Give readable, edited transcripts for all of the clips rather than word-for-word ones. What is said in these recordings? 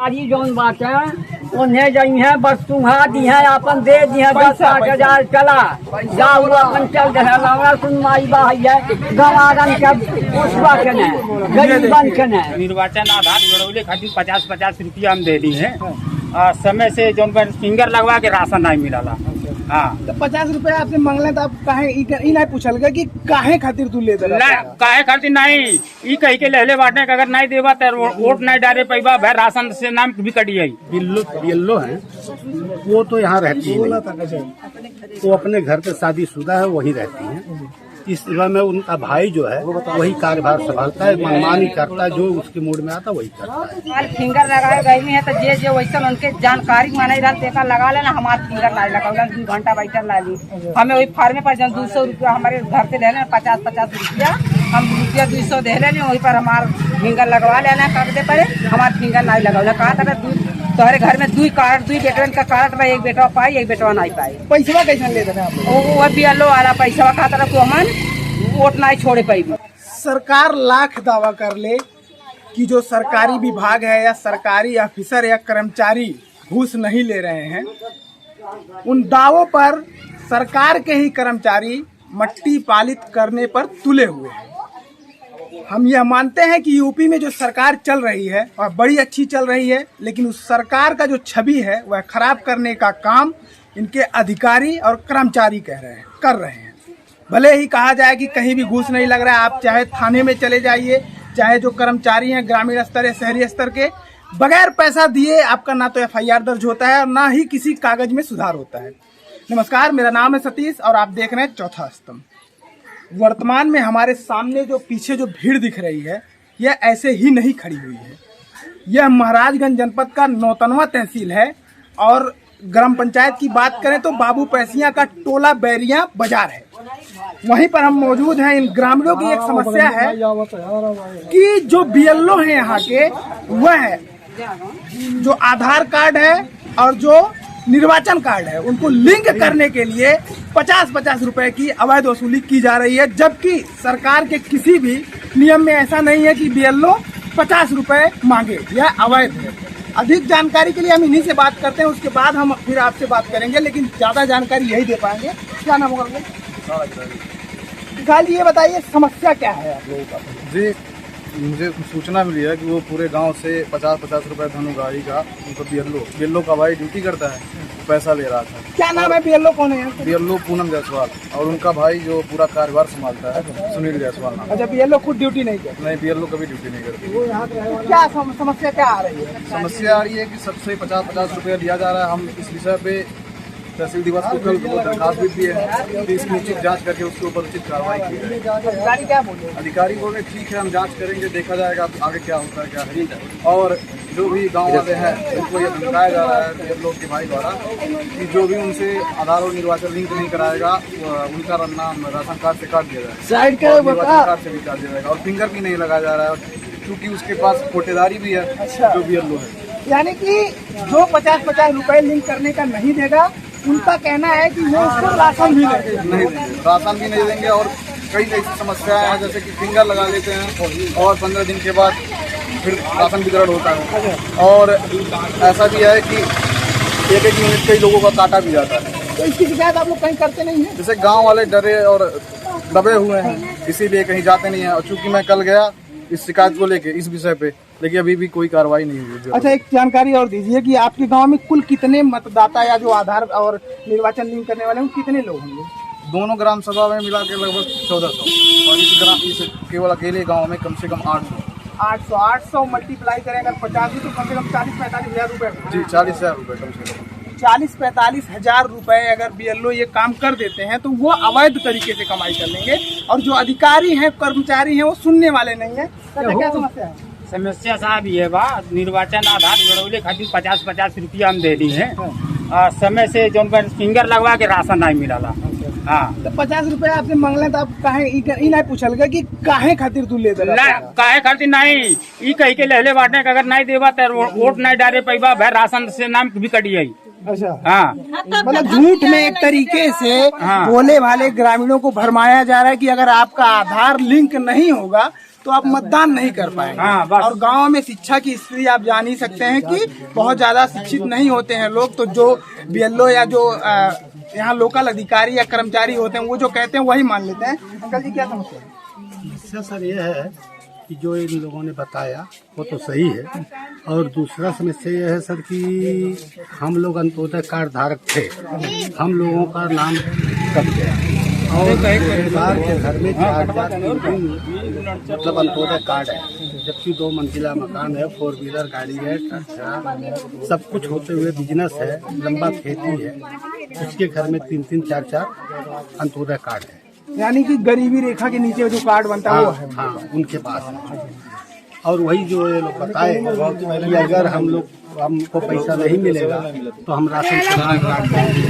सारी जौन बात है उन्हें जई है वस्तु दी है अपन दे दी है 10-8,000 चला जाऊ अपन चल रहा सुनवाई बाई है गवारन के उसवा के ने गरीबन के ने निर्वाचन आधार जोड़ौले खातिर 50-50 रुपया हम दे दी है। समय से जौन फिंगर लगवा के राशन नहीं मिला। हाँ तो 50 रुपया आपसे मांगले तो आप काहे ई नहीं पूछल गए कि काहे खातिर तू ले दे काहे खातिर नहीं ई कह के लेले बांटे अगर नहीं देवा तो वोट नहीं डाले पैबा भाई राशन से नाम भी कटी है। बिल्लो है वो तो यहाँ रहती है, वो अपने घर पे शादीशुदा है वही रहती है। इस सेवा में उनका भाई जो है वही कार्यभार संभालता है, मनमानी करता है, जो उसके मूड में आता वही करता है। फिंगर लगाए गई है तो जे वैसा उनके जानकारी माने रहा लगा लेना हमारे फिंगर नहीं लगा 2 घंटा बैठल ला ली हमें वही फार्मे पर 200 रुपया हमारे घर से ले लेना 50-50 रुपया हम रुपया 200 दे लेने वहीं पर हमारा फिंगर लगवा लेना कर दे पड़े हमारे फिंगर नहीं लगा कहा था तुम्हारे घर में 2 बेटवन का कार्ड में एक बेटवा पाई एक बेटवा नहीं पाई। पैसा कैसे ले रहे वो बियलो वाला पैसा कहा था तो हम वोट नहीं छोड़े पाई। सरकार लाख दावा कर ले कि जो सरकारी विभाग है या सरकारी ऑफिसर या कर्मचारी घूस नहीं ले रहे हैं, उन दावों पर सरकार के ही कर्मचारी मट्टी पालित करने पर तुले हुए हैं। हम यह मानते हैं कि यूपी में जो सरकार चल रही है और बड़ी अच्छी चल रही है, लेकिन उस सरकार का जो छवि है वह खराब करने का काम इनके अधिकारी और कर्मचारी कर रहे हैं। भले ही कहा जाए कि कहीं भी घूस नहीं लग रहा है, आप चाहे थाने में चले जाइए, चाहे जो कर्मचारी हैं ग्रामीण स्तर या शहरी स्तर के, बगैर पैसा दिए आपका ना तो FIR दर्ज होता है और ना ही किसी कागज में सुधार होता है। नमस्कार, मेरा नाम है सतीश और आप देख रहे हैं चौथा स्तंभ। वर्तमान में हमारे सामने जो पीछे जो भीड़ दिख रही है यह ऐसे ही नहीं खड़ी हुई है। यह महाराजगंज जनपद का 9वां तहसील है और ग्राम पंचायत की बात करें तो बाबू पैसिया का टोला बैरिया बाजार है। वहीं पर हम मौजूद हैं। इन ग्रामीणों की एक समस्या है कि जो BLO है यहाँ के वह है जो आधार कार्ड है और जो निर्वाचन कार्ड है उनको लिंक करने के लिए 50-50 रुपए की अवैध वसूली की जा रही है, जबकि सरकार के किसी भी नियम में ऐसा नहीं है कि BLO 50 रुपए मांगे। यह अवैध है। अधिक जानकारी के लिए हम इन्हीं से बात करते हैं, उसके बाद हम फिर आपसे बात करेंगे, लेकिन ज्यादा जानकारी यही दे पाएंगे। क्या नाम होगा जी? ये बताइए समस्या क्या है आप लोगों का? जी, मुझे सूचना मिली है कि वो पूरे गांव से 50-50 रुपए धनु गाड़ी का उनको BLO का भाई ड्यूटी करता है, पैसा ले रहा था। क्या नाम है BLO कौन है? BLO पूनम जायसवाल और उनका भाई जो पूरा कार्यभार संभालता है सुनील जायसवाल नाम। अच्छा, BLO खुद ड्यूटी नहीं करती? नहीं, BLO कभी ड्यूटी नहीं करती। क्या समस्या क्या आ रही है? समस्या आ रही है कि सबसे 50-50 रुपया लिया जा रहा है। हम इस विषय पे तहसील दिवस को कल दरखास्त भी दिए हैं कि इसकी उचित जांच करके उसके ऊपर उचित कार्रवाई की जाए। अधिकारी क्या बोले? अधिकारी बोले ठीक है, हम जांच करेंगे, देखा जाएगा आगे क्या होता है क्या नहीं। और जो भी गांव वाले हैं उनको ये धमकाया जा रहा है BLO के भाई द्वारा कि जो भी उनसे आधार और निर्वाचन लिंक नहीं कराएगा उनका नाम राशन कार्ड से काट दिया जाएगा, निर्वाचन कार्ड से भी काट दिया जाएगा और फिंगर भी नहीं लगाया जा रहा है क्योंकि उसके पास कोटेदारी भी है। अच्छा। जो BLO है, यानी कि जो 50-50 रुपए लिंक करने का नहीं देगा, उनका कहना है कि वो उसको राशन भी नहीं देंगे, राशन भी नहीं देंगे। और कई ऐसी समस्याएं हैं जैसे कि फिंगर लगा लेते हैं और 15 दिन के बाद फिर राशन वितरण होता है। और ऐसा भी है कि एक यूनिट कई लोगों का काटा भी जाता है। तो इसकी शिकायत आप लोग कहीं करते नहीं है? जैसे गांव वाले डरे और दबे हुए हैं, इसीलिए कहीं जाते नहीं है। और चूंकि मैं कल गया इस शिकायत को लेके इस विषय पे, लेकिन अभी भी कोई कार्रवाई नहीं हुई। अच्छा, एक जानकारी और दीजिए कि आपके गांव में कुल कितने मतदाता या जो आधार और निर्वाचन लिंक करने वाले हैं कितने लोग होंगे? दोनों ग्राम सभा में मिला के लगभग 1400 और इस केवल अकेले गांव में कम से कम 800 मल्टीप्लाई करें अगर 50 तो कम से कम 40-45 हजार रुपए। जी, 40,000 रुपए कम से कम। 40-45 हजार रुपए अगर BLO ये काम कर देते हैं तो वो अवैध तरीके से कमाई कर लेंगे और जो अधिकारी हैं कर्मचारी हैं वो सुनने वाले नहीं है। क्या समस्या है? समस्या साहब ये बा निर्वाचन आधार जोड़ौले खातिर 50-50 रुपया हम दे दी है। समय से जौन फिंगर लगवा के राशन नहीं मिला। हाँ तो 50 रुपए आपसे मांगले तो आप काहे ई नहीं पूछल गए कि काहे खातिर तू ले दे? काहे खातिर नहीं ई कह के लेले बांटे अगर नहीं देवा तो वोट नहीं डाले पैबा भाई राशन से नाम भी कटी है। अच्छा, हाँ, मतलब झूठ में एक तरीके से भोले भाले ग्रामीणों को भरमाया जा रहा है कि अगर आपका आधार लिंक नहीं होगा तो आप मतदान नहीं कर पाएंगे। हाँ, बस। और गांव में शिक्षा की स्थिति आप जान ही सकते हैं कि बहुत ज्यादा शिक्षित नहीं होते हैं लोग, तो जो बीएलओ या जो यहाँ लोकल अधिकारी या कर्मचारी होते हैं वो जो कहते हैं वही मान लेते हैं। अंकल जी क्या समस्या है? समस्या सर ये है कि जो इन लोगों ने बताया वो तो सही है, और दूसरा समस्या ये है सर कि हम लोग अंत्योदय कार्ड धारक थे, हम लोगों का नाम कट गया और परिवार के घर में 4 मतलब अंत्योदय कार्ड है, जबकि 2 मंजिला मकान है, 4 व्हीलर गाड़ी है, ट्रक, सब कुछ होते हुए बिजनेस है, लंबा खेती है, उसके घर में 3-3, 4-4 अंत्योदय कार्ड है। यानी कि गरीबी रेखा के नीचे जो कार्ड बनता है वो है। हाँ, उनके पास है। और वही जो ये लोग बताए कि अगर हमको पैसा नहीं मिलेगा तो हम राशन कार्ड देंगे,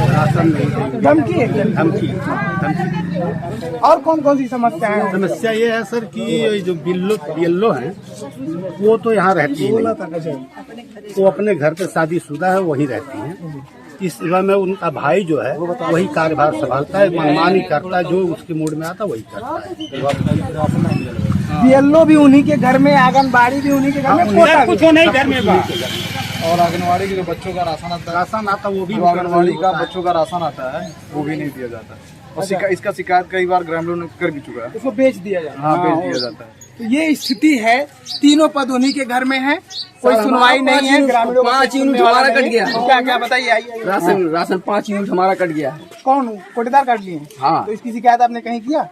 राशन नहीं देंगे। धमकी है? धमकी। और कौन कौन सी समस्या है? समस्या ये है सर कि ये जो बीएलओ हैं वो तो यहाँ रहती ही नहीं, वो अपने घर पे शादीशुदा है, वहीं रहती हैं। इस सेवा में उनका भाई जो है वही कार्यभार संभालता है, मनमानी करता है, जो उसके मूड में आता वही करता है। बीएलओ भी उन्हीं के घर में, आंगनबाड़ी भी उन्हीं के घर में, पोता भी। कुछ नहीं घर में बा। और आंगनबाड़ी के जो बच्चों का राशन आता है, राशन आता वो भी जो आंगनबाड़ी का बच्चों का राशन आता है वो भी नहीं दिया जाता है। और इसका शिकायत कई बार ग्रामीणों ने कर भी चुका है। उसको बेच दिया जाए। हाँ, बेच दिया जाता है। तो ये स्थिति है, तीनों पद उन्हीं के घर में है, कोई सुनवाई नहीं है। ग्रामीणों का 5 यूनिट हमारा कट गया। क्या क्या बताइए, आइए। राशन 5 यूनिट हमारा कट गया। कौन कोटेदार काट लिए? हाँ। तो इसकी शिकायत आपने कहीं किया?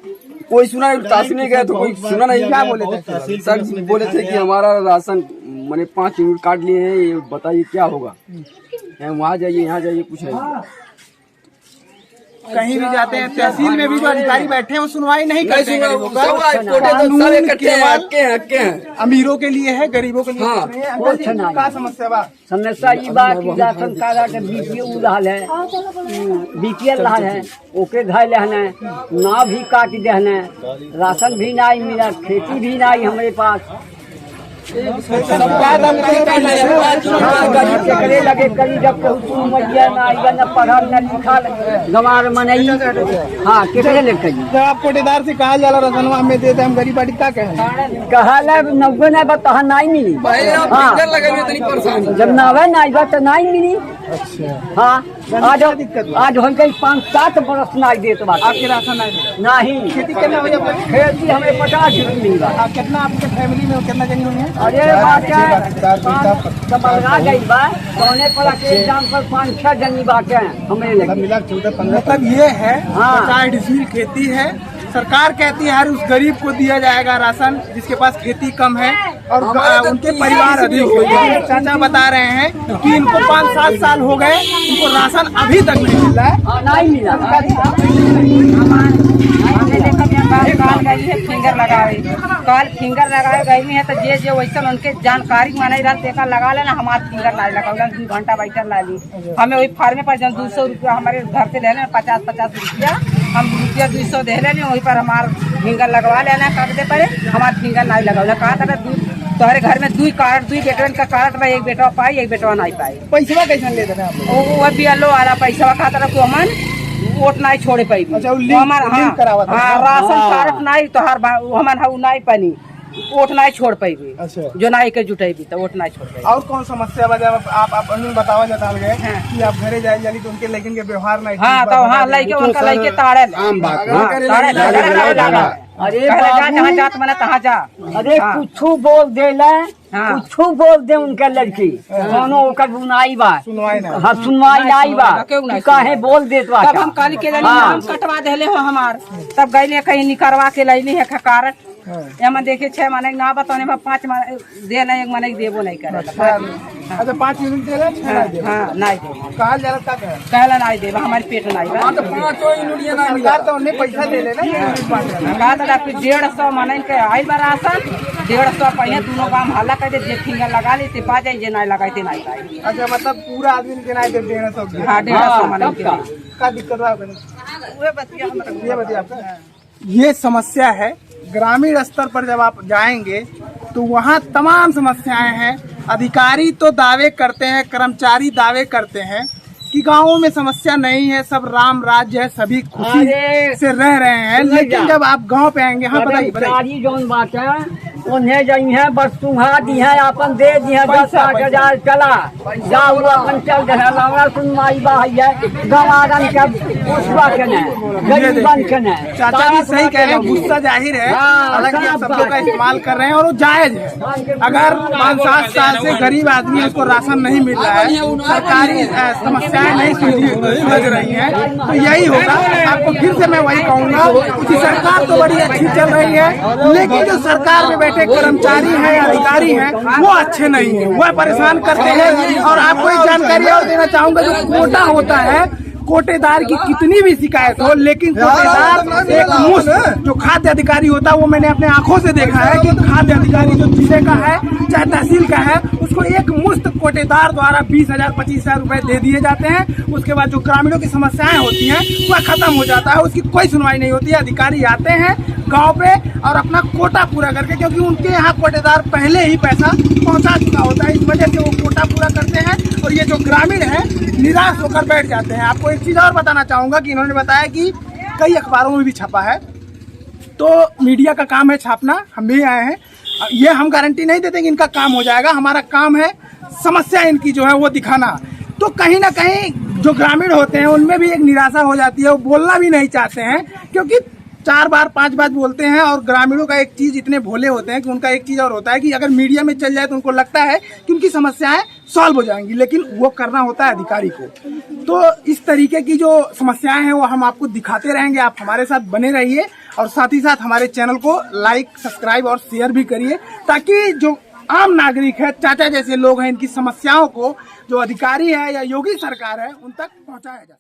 कोई सुना नहीं, तहसील में गया तो कोई सुना नहीं। क्या बोले थे? सर बोले थे कि हमारा राशन मैंने 5 यूनिट काट लिए हैं, ये बताइए क्या होगा। वहाँ जाइए, यहाँ जाइए, कुछ नहीं। कहीं भी जाते हैं, तहसील में भी जो अधिकारी बैठे हैं वो सुनवाई नहीं करते हैं। गरीबों का कानून केवल अमीरों के लिए है, गरीबों के लिए हाँ। नहीं है। अंकल जी, क्या समस्या बा? समस्या ई बा कि राशन कार्ड के बीपीएल रहल है, बीपीएल रहल है, ओके धैल है, ना भी काट दे है, राशन भी नहीं मिला, खेती भी नहीं हमारे पास। करे लगे करी जब न पढ़ल न लिखल गंवार मनई। हाँ, केकरे ले कही जब आप कोटेदार से कहा जाला रसनवा हमें देते, हम गरीब बाड़ी क्या कहें? कहला 90 नहीं बता नहीं मिली। हाँ, जब नवे नहीं बा तो नहीं मिली। हाँ, आज हो गई 5-7 बरस नहीं देत बात। आपके राशन नहीं। खेती करना हो जाए? खेती हमें 50 रुपये मिला। कितना आपके फैमिली में कितना जमीन है? अरे बात गई बा सोने पर एग्जाम पर 5-6 जनी बाटे हमें लगी। मिला 14-15। मतलब ये है, हाँ। 50 डिसमिल खेती है। सरकार कहती है हर उस गरीब को दिया जाएगा राशन जिसके पास खेती कम है और उनके परिवार अधिक है। चाचा बता रहे हैं कि इनको 5-7 साल हो गए, इनको राशन अभी तक नहीं मिल रहा है। नहीं मिला। काल गई है फिंगर लगावे, काल फिंगर लगाए गई है तो जे वैसा उनके जानकारी माने रहा तेका लगा लेना, हमारे फिंगर नहीं लगा 2 घंटा बैठल ला ली। हमें वही फार्मे पर जब 200 रुपया हमारे घर से ले लेना, 50-50 रुपया हम रुपया 200 दे लेने, वहीं पर हमारा फिंगर लगवा लेना, काट दे पड़े हमारे फिंगर नहीं लगा। कहा था तुम्हारे घर में 2 कार्ड, 2 बेटवन का कार्ड में, एक बेटवा पाई एक बेटवा नहीं पाई। पैसा कैसे लेते हैं आप लोग? वो बीएलओ वाला पैसा कहा था को हमन वोट नहीं छोड़े पाई। अच्छा, वो लिंक करावा था। हाँ, राशन कार्ड नहीं तो हर हमन हऊ नहीं पानी वोट नहीं छोड़ पाई। अच्छा, जो नहीं के जुटेबी तो वोट नहीं छोड़ पाई। और कौन समस्या बा? जब आप बतावा जाता गए कि आप घरे जाए जाली तो उनके लेकिन के व्यवहार नहीं। हाँ, तो हाँ लइके उनका लइके ताड़े आम बात अरे जहाँ जात मना तहाँ जा। अरे कुछ बोल दे कुछ बोल दे उनके लड़की कोनो ओकर बुनाई बा, सुनवाई ना। हाँ सुनवाई नहीं बा, काहे बोल देत बा। तब हम काली के नाम कटवा देले हो हमार, तब गईले कहीं निकरवा के लैली है कार्ड। एम देखे 6 माने ना बताने में 5 माने दे नहीं, 1 माने देबो नहीं करे। अच्छा, 5 यूनिट दे रहे? हाँ नहीं दे कहा जा रहा कहला नहीं देबा, हमारे पेट नहीं बा। सरकार तो उन्हें पैसा दे लेना। कहा था 150 माने के आइल बा राशन, 150 पहिए दोनों काम हल्ला कर दे, जे फिंगर लगा ले ते पा जाए, जे नहीं लगाई ते नहीं पाई। अच्छा, मतलब पूरा आदमी के नहीं दे 150। हाँ, 150 माने का दिक्कत है? ये समस्या है। ग्रामीण स्तर पर जब आप जाएंगे तो वहाँ तमाम समस्याएं हैं। अधिकारी तो दावे करते हैं, कर्मचारी दावे करते हैं कि गाँवों में समस्या नहीं है, सब राम राज्य है, सभी खुशी अरे, से रह रहे हैं। नहीं लेकिन जा। जब आप गांव पे आएंगे, हाँ बताइए बताइए। कर्मचारी जौन बात है उन्हें जई है बस तुम्हारा दी है अपन दे दी है 10,000 चला जाओ अपन चल रहे लवड़ा सुनवाई बाई है गवारन के उसवा के ने गरीबन के ने। चाचा जी सही कह रहे हैं, गुस्सा जाहिर है, हाँ, हालांकि आप सब शब्दों का बात। इस्तेमाल कर रहे हैं और वो जायज है। अगर 5-7 साल से गरीब आदमी उसको राशन नहीं मिल रहा है, सरकारी समस्याएं नहीं सुलझ रही हैं, तो यही होगा। आपको फिर से मैं वही कहूँगा कि सरकार तो बड़ी अच्छी चल रही है, लेकिन जो सरकार में बैठे कर्मचारी हैं या अधिकारी हैं वो अच्छे नहीं हैं, वह परेशान करते हैं। और आपको एक जानकारी और देना चाहूँगा, जो कोटा होता है, कोटेदार की कितनी भी शिकायत हो, लेकिन कोटेदार एक मुश्त जो खाद्य अधिकारी होता है, वो मैंने अपने आंखों से देखा है कि खाद्य अधिकारी जो जिले का है चाहे तहसील का है, उसको एक मुश्त कोटेदार द्वारा 20,000 25,000 रुपए दे दिए जाते हैं। उसके बाद जो ग्रामीणों की समस्याएं होती हैं वह खत्म हो जाता है, उसकी कोई सुनवाई नहीं होती है। अधिकारी आते हैं गांव पे और अपना कोटा पूरा करके, क्योंकि उनके यहाँ कोटेदार पहले ही पैसा पहुंचा चुका होता है, इस वजह से वो कोटा पूरा करते हैं और ये जो ग्रामीण है निराश होकर बैठ जाते हैं। आपको एक चीज और बताना चाहूंगा कि इन्होंने बताया कि कई अखबारों में भी छपा है, तो मीडिया का काम है छापना, हम भी आए हैं। ये हम गारंटी नहीं देते कि इनका काम हो जाएगा, हमारा काम है समस्या इनकी जो है वो दिखाना। तो कहीं ना कहीं जो ग्रामीण होते हैं उनमें भी एक निराशा हो जाती है, वो बोलना भी नहीं चाहते हैं, क्योंकि 4 बार 5 बार बोलते हैं। और ग्रामीणों का एक चीज इतने भोले होते हैं कि उनका एक चीज और होता है कि अगर मीडिया में चल जाए तो उनको लगता है कि उनकी समस्याएं सॉल्व हो जाएंगी, लेकिन वो करना होता है अधिकारी को। तो इस तरीके की जो समस्याएं हैं वो हम आपको दिखाते रहेंगे, आप हमारे साथ बने रहिए और साथ ही साथ हमारे चैनल को लाइक, सब्सक्राइब और शेयर भी करिए, ताकि जो आम नागरिक है, चाचा जैसे लोग हैं, इनकी समस्याओं को जो अधिकारी है या योगी सरकार है उन तक पहुंचाया जाए।